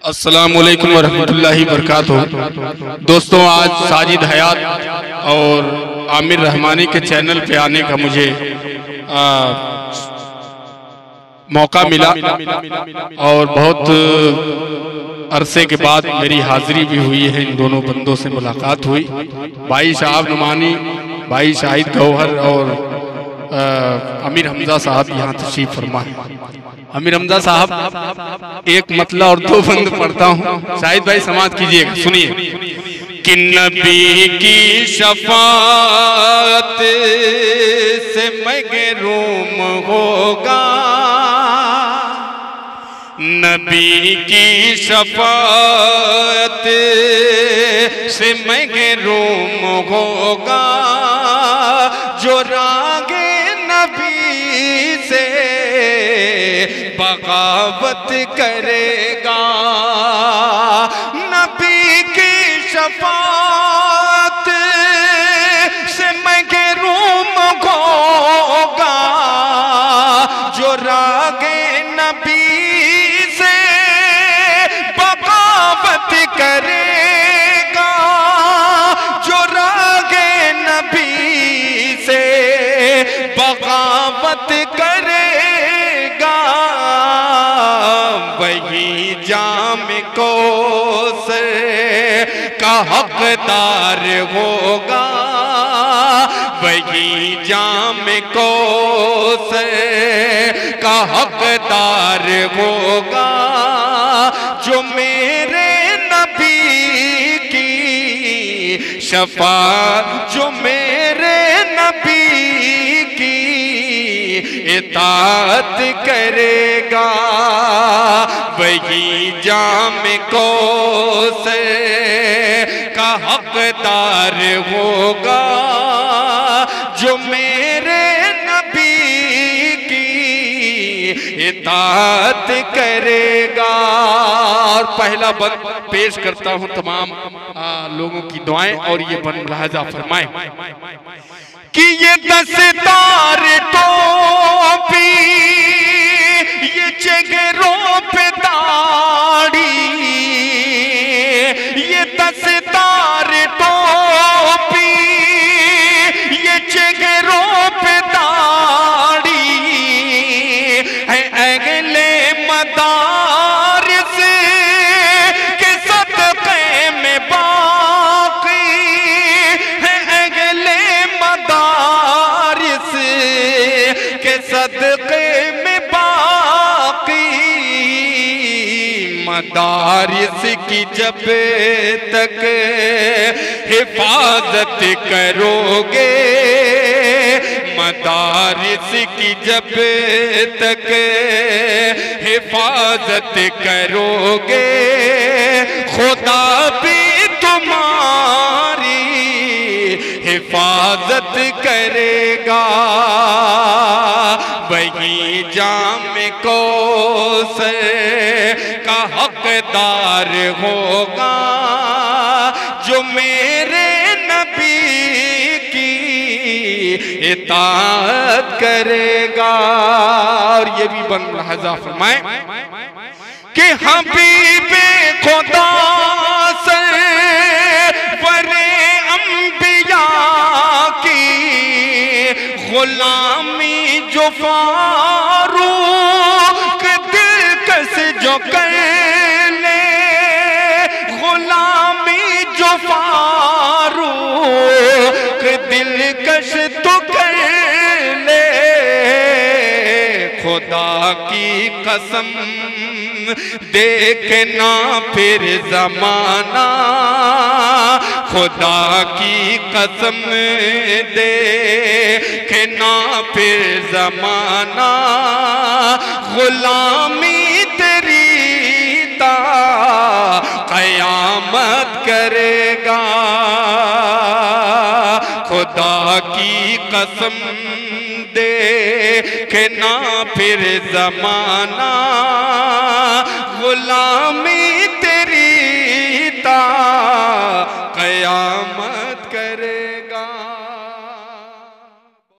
अस्सलाम वालेकुम वरहमतुल्लाहि वबरकातुहू। दोस्तों, आज साजिद हयात और आमिर रहमानी के चैनल पे आने का मुझे मौका मिला और बहुत अरसे के बाद मेरी हाजिरी भी हुई है। इन दोनों बंदों से मुलाकात हुई। भाई शाहब नुमानी, भाई शाहिद गौहर और अमीर हमजा साहब यहाँ तशरीफ फरमा है। अमीर हमजा साहब, एक मतला और दो बंद पढ़ता हूँ, शाहिद भाई समाअत कीजिएगा, सुनिए। कि नबी की शफाअत से महरूम होगा, नबी की शफाअत से महरूम होगा, जो रागे नबी से बगावत करेगा। नबी की शफाअत से महरूम होगा, जो रागे नबी से बगावत करेगा, जो रागे नबी से बगावत करेगा। वही जाम कौसर का हकदार होगा, वही जाम कौसर का हकदार होगा, जो मेरे नबी की शफाअत, जो मेरे नबी की इताअत करेगा। वही जाम कौसर का हकदार होगा, जो मेरे नबी की इताअत करेगा। और पहला बंद पेश करता हूँ तमाम लोगों की दुआएं, और ये बंद मुलाहजा फरमाएं कि ये दस्तार टोपी, ये चेहरों पे दाढ़ी, ये दस्तार टोपी, ये चेहरों पे दाढ़ी है अगले मदारिस के सदक़े में बाकी है, अगले मदारिस के सदक़े में बाकी। मदारिस की जब तक हिफाजत करोगे, मदारिस की जब तक हिफाजत करोगे, खुदा भी तुम्हारी हिफाजत करेगा। वही जाम कौसर का हकदार होगा, जो मेरे नबी की इताअत करेगा। और ये भी बन मुलाहजा फरमाए कि हबीबे खुदा सरवरे अंबिया की गुलामी जो फारूक दिलकश जो कर ले, गुलामी जो फारूक दिलकश तो कर ले। खुदा की कसम देखना फिर जमाना, खुदा की कसम देखना फिर जमाना, गुलामी तेरी ता क़यामत करेगा। खुदा की कसम देखना फिर जमाना, गुलामी